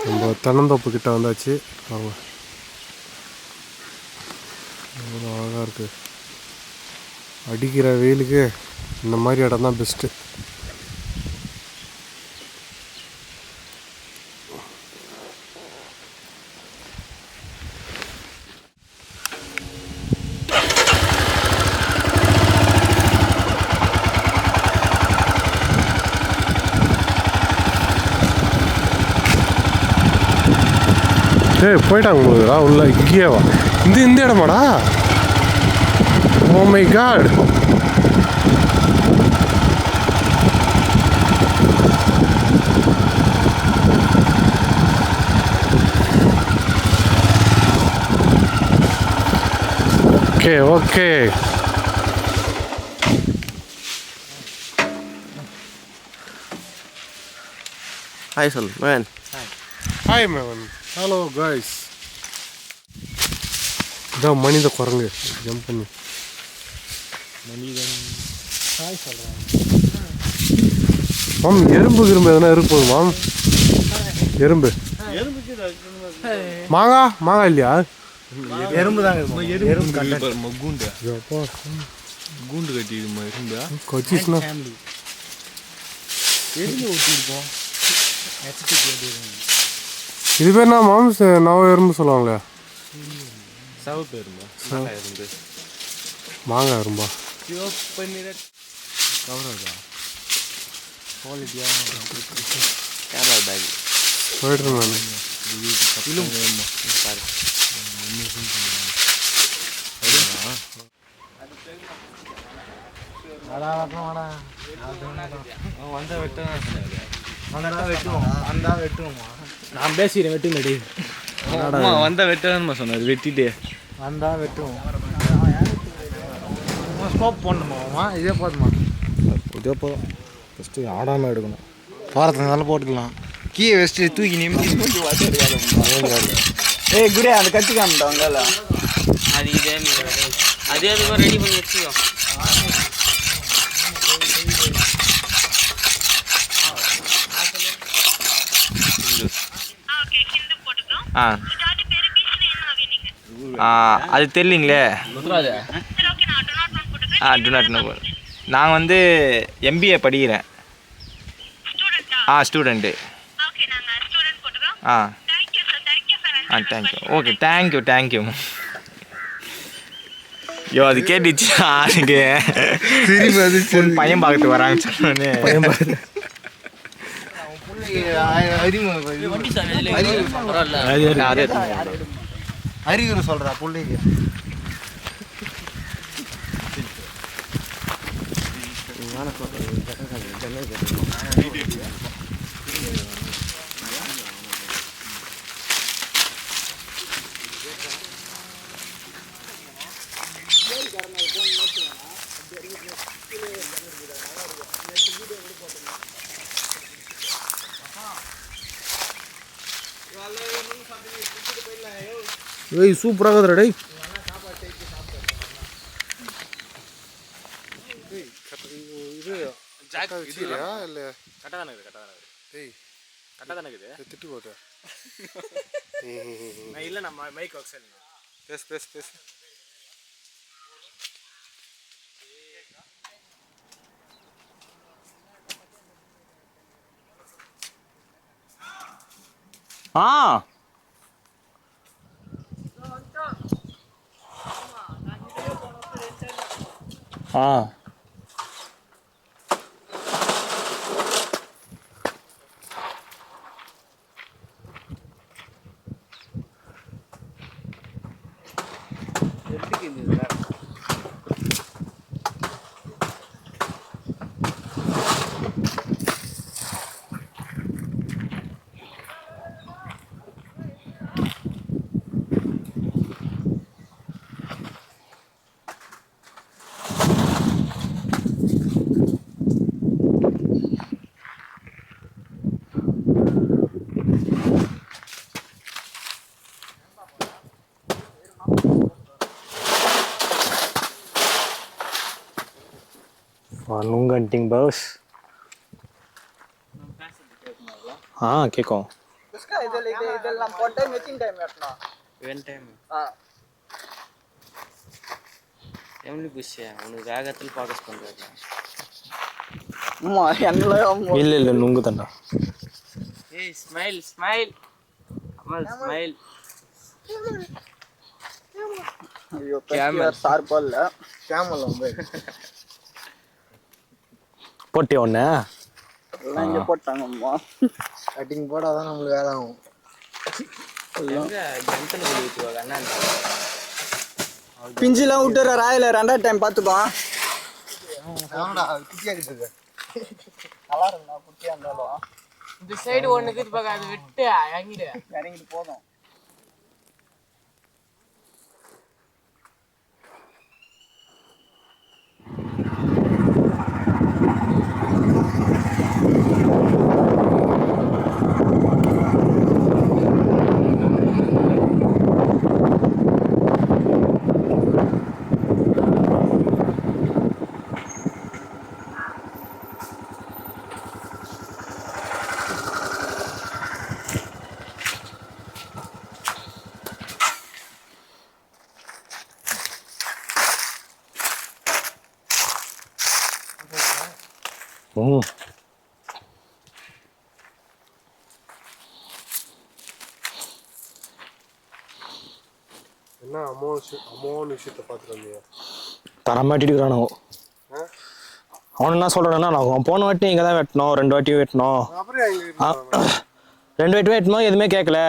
நம்ம தென்னந்தோப்பு கிட்ட வந்தாச்சு. அவங்க எவ்வளோ அழகாக இருக்குது. அடிக்கிற வெயிலுக்கு இந்த மாதிரி இடம் தான் பெஸ்ட்டு. ஏய் போயிட்டாங்க போகுதுடா உள்ள. இங்கேவா? இந்த இடமாடா? Oh my god. Okay okay. Hi சொல் man. Hi man. Hello guys. இதான் மனித குரங்கு ஜம்ப் பண்ணி மனிதன் ஹாய் சொல்கிறேன். மாம் எறும்பு கிரும்பு எதனா இருக்கும் மாம்? எறும்பு மாங்காய் இல்லையா? எறும்பு தாங்க. கூண்டு கட்டிடுமா இருந்தா கொச்சிஸ்னா இது பேர் என்ன மாம்? நவ எறும்பு சொல்லுவாங்களே. சவுப்பு எறும்பா? எறும்பு மாங்காய் எறும்பா? கவரா குவாலிட்டியாக கேமரா பேக் போய்ட்டு மேம். பாரு. நான் பேசிக்கிறேன். வெட்டுங்கடி வந்தா வெட்டான்னு சொன்னார். வெட்டிட்டு வந்தா வெட்டுவோம். ஸ்கோப் போடணுமா? இதே போதுமா? இதே போதும். ஃபஸ்ட்டு ஆடாமல் எடுக்கணும். பாரத்தில் நல்லா போட்டுக்கலாம். கீழே வச்சுட்டு தூக்கி நிமித்தி ஏய் குரே அந்த கத்தி காமிட்டாங்கல்ல அது இதே அதே அதுக்கு ரெடி பண்ணி வச்சுக்கோ. அது தெரியலீங்களே. நான் வந்து எம்பிஏ படிக்கிறேன். ஸ்டூடெண்ட்டு. தேங்க்யூ. Okay thank you. ஐயோ அது கேட்டுச்சு. அதுக்கு பையன் பார்க்கறதுக்கு வராங்க சொன்னோன்னே பையன் பார்த்து அறிகுறி சொல்கிறா பிள்ளைக்கு. ஏய் சூப்பராக இருக்குதுடா டேய். இது இல்லையா இல்லை கரெக்டாக தானே இருக்குது. டேய் கரெக்டாக தானே இருக்குது. திட்டு போட்ட. நான் இல்லை நம்ம மைக் ஒர்க் செய்யணும். பேசு. Long hunting bows. கேட்கும். இதெல்லாம் போட்டு மெச்சிங் டைம் வெட்டணும். வென் டைம் எம்லி புஷ் உனக்கு வேகத்தில் ஃபோக்கஸ் பண்ணுறது. அம்மா எல்லாம் இல்லை நுங்கு தண்டா. ஏய் ஸ்மைல் ஸ்மைல் அமல் ஸ்மைல். ஐயோ கேமரா ஷார்ப்பா இல்ல. கேமரா வந்து போட்டே ஒன்று எல்லாம் இங்கே போட்டாங்கம்மா. கட்டிங் போடாதான் நம்மளுக்கு வேலை ஆகும். எங்கே ஜென்டல் சொல்லி வச்சுருவாங்க அண்ணா. பிஞ்சிலாம் விட்டுற ராயில 2வது டைம் பார்த்துப்பா. குட்டியாக இருக்குது. நல்லா இருக்குண்ணா குட்டியா இருந்தாலும். இந்த சைடு ஒன்றுக்கு இது பார்க்க அது விட்டு இறங்கிட்டு போதும். என்ன அமௌண்ட் விஷயத்தை பார்த்துட்டு வந்தீங்க? தரமாட்டிருக்கிறானோ அவன் என்ன சொல்கிறான்னா, நான் போன வாட்டி இங்கே தான் வெட்டணும், 2 வாட்டி வெட்டணும், அப்புறம் எங்க 2 வாட்டி வெட்டணும், எதுவுமே கேட்கல.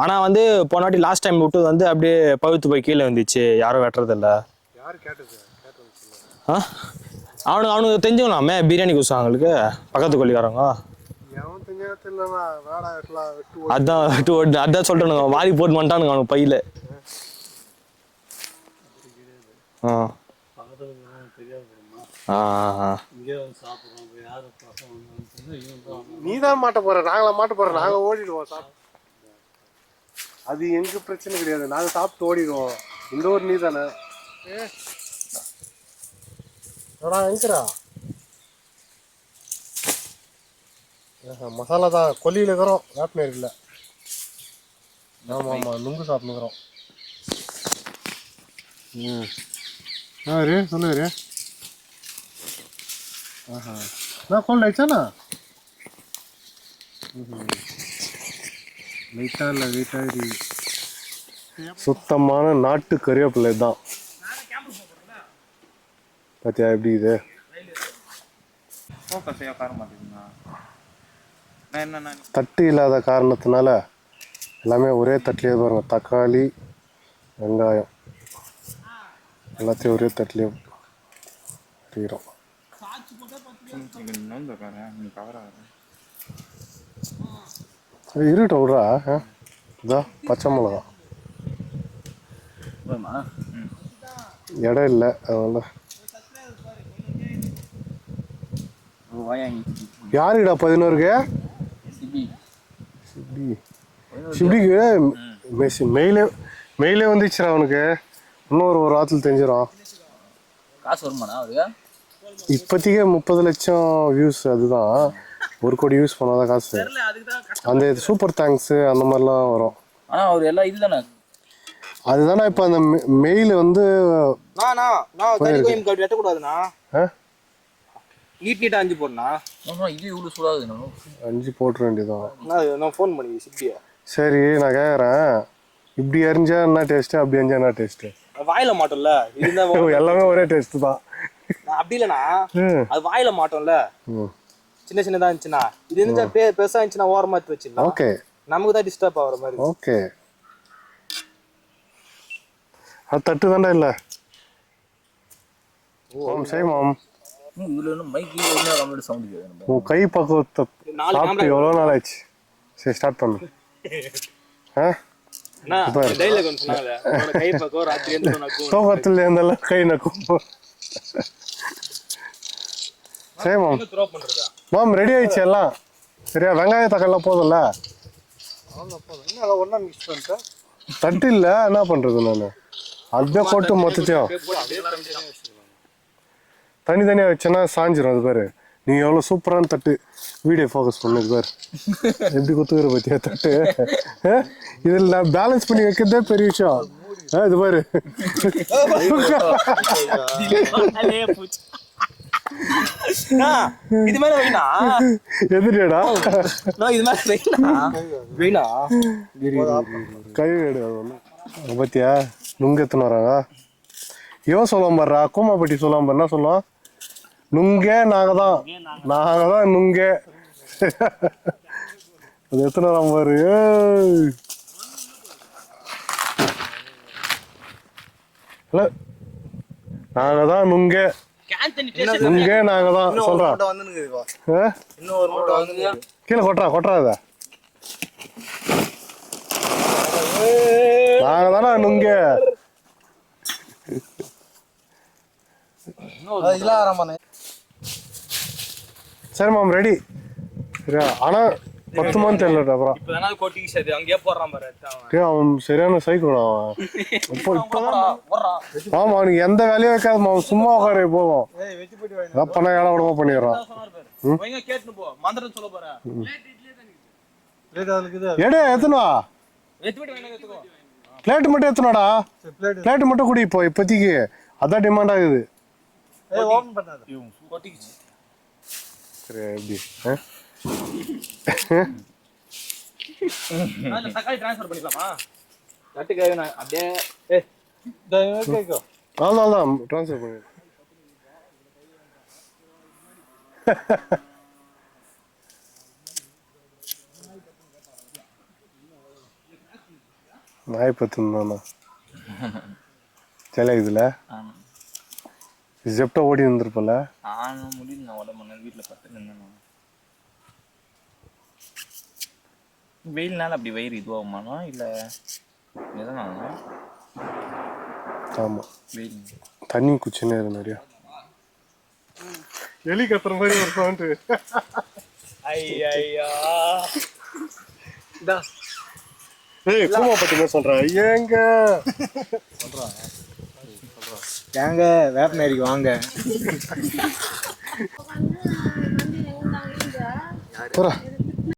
ஆனால் வந்து போன வாட்டி லாஸ்ட் டைம் விட்டு வந்து அப்படியே பழுத்து போய் கீழே வந்துச்சு, யாரும் வெட்டுறதில்ல. யார் கேட்டது? அவனுக்கு தெரிஞ்சுக்கலாமே பிரியாணி குசாங்களுக்கு பக்கத்து கொல்லிக்காரங்க. எவன் தெரிஞ்சது இல்லைண்ணா. வேடா வெட்டலாம் வெட்டு. அதான் சொல்கிறேனுங்க, வாரி போட்டு வந்துட்டானுங்க அவனுக்கு பையில. நீதான் மாட்ட போற, நாங்களா மாட்ட போறோம். நாங்க ஓடிடுவோம். அது எங்க பிரச்சனை கிடையாது. நாங்க சாப்பிட்டு ஓடிடுவோம். இந்த ஒரு நீ தானே எங்கடா? மசாலா தான் கொல்லியில இருக்கிறோம். வேப்பநேர் இல்லை. ஆமா ஆமா நுங்கு சாப்பிட்டுக்கிறோம். சொல்லுவாரு. நான் கோல்ட் ஆயிடுச்சாண்ணா? லைட்டா இல்லை வெயிட்டா இது. சுத்தமான நாட்டு கறிவேப்பிலை தான். பார்த்தியா எப்படி இது? தட்டு இல்லாத காரணத்தினால எல்லாமே ஒரே தட்டிலே பாருங்க. தக்காளி வெங்காயம் எல்லாத்தையும் ஒரே தட்டிலே தீரும். இருட்டோம் விட்றா. இதான் பச்சை மிளகா இடம் இல்லை அதனால. யாருடா 11க்கு? சிபிக்கு மெயிலே வந்துச்சுரா அவனுக்கு. இன்னும் ஒரு வாரத்தில் தெரிஞ்சிடும். காசு வருமானா அவருக்கு? இப்போதைக்கு 30 லட்சம் வியூஸ். அதுதான் 1 கோடி வியூஸ் பண்ணாதான் காசு. அந்த சூப்பர் தேங்க்ஸ் அந்த மாதிரிலாம் வரும். ஆனால் அவர் எல்லாம் இதுதானே. அதுதானே இப்போ அந்த மெயில் வந்து வெட்டக்கூடாதுண்ணா. நீட்டா 5 போடணா. இது இவ்வளோ சூடாகுதுண்ணா. 5 போட்டுற வேண்டியதான். நான் ஃபோன் பண்ணி சிப்பியா. சரி நான் கேட்குறேன், இப்படி அறிஞ்சா என்ன டேஸ்ட்டு, அப்படி அறிஞ்சா என்ன டேஸ்ட்டு? வாயில மாட்டோம்ல. எல்லாமே ஒரே டேஸ்ட் தான். அப்படி இல்லைண்ணா, அது வாயில மாட்டோம்ல. சின்ன சின்னதா இருந்துச்சுன்னா இது இருந்தா பெருசா இருந்துச்சுன்னா ஓரமா எடுத்து வச்சிடலாம். ஓகே, நமக்கு தான் டிஸ்டர்ப் ஆகுற மாதிரி. ஓகே, அது தட்டு தாண்டா இல்லை. ஓம் சரி மாம். உன் கை பக்குவத்தை சாப்பிட்டு எவ்வளோ நாள் ஆச்சு. சரி ஸ்டார்ட் பண்ணு. தூக்கத்துல இருந்தெல்லாம் கை நக்கும். சரி மாம். மாம் ரெடி ஆயிடுச்சு எல்லாம். சரியா? வெங்காயம் தக்காளிலாம் போதும்ல? தட்டு இல்லை, என்ன பண்றது நான்? அப்படியே போட்டு மொத்தத்தையும் தனித்தனியாக வச்சேன்னா சாஞ்சிரும். அது பாரு, நீ எவ்வளோ சூப்பரான தட்டு வீடியோ ஃபோக்கஸ் பண்ணு பார் எப்படி குத்துக்கிற பத்தியா தட்டு இதில் நான் பேலன்ஸ் பண்ணி வைக்கிறதே பெரிய விஷயம் இது பாரு இது மேல வைனா எதிரேடா இது மேல வைனா கை எடு பத்தியா நுங்க எத்தனை வராங்க இவன் சொல்லுவான் பாடுறா கூமாப்பட்டி சொல்லுவான் பாரு என்ன சொல்லுவான் நுங்கே நாங்க தான் நுங்கே அது எத்தனை வரான் பாரு நாங்க தான் நுங்கே நுங்கே நாங்க தான் சொல்றான் கீழே கொட்டுறா அத நாங்க தானே நுங்கே சரி மேம் ரெடி சரியா ஆனா 10 மந்த் தெரியல அப்புறம் இப்பதான் கோட்டிங் சரி அங்கேயே போறான் பாரு அவன் சரியான சைக்கிள் அவன் இப்பதான் ஆமா அவனுக்கு எந்த வேலையும் வைக்காது அவன் சும்மா உட்கார போவோம் பண்ண ஏழை விடமா பண்ணிடுறான் கேட்டு போ மந்திரம் சொல்ல போற எடு எத்தனா பிளேட் மட்டும் எத்தனாடா பிளேட் மட்டும் குடி இப்போ இப்போதைக்கு அதான் டிமாண்ட் ஆகுது சரி எப்படி தக்காளி ட்ரான்ஸ்ஃபர் பண்ணிக்கலாமா தட்டுக்காய் அப்படியே அதான் ட்ரான்ஸ்ஃபர் பண்ணி நாய் பத்துந்தானா சில இதுல ஜெப்டோ ஓடி இருந்திருப்பல முடியும் நான் உடம்பு வீட்டில் பத்து நின்று வெயில்னால அப்படி வயிறு இதுவாகுமானோ இல்லை எதனால ஆமா வெயில் தண்ணி குச்சினே இருக்கு நிறையா எலி கத்துற மாதிரி ஒரு சவுண்ட் ஐயா ஏய் கூமா பத்தி சொல்றேன் ஏங்க ஏங்க வேப்பநேரிக்கு வாங்க போறா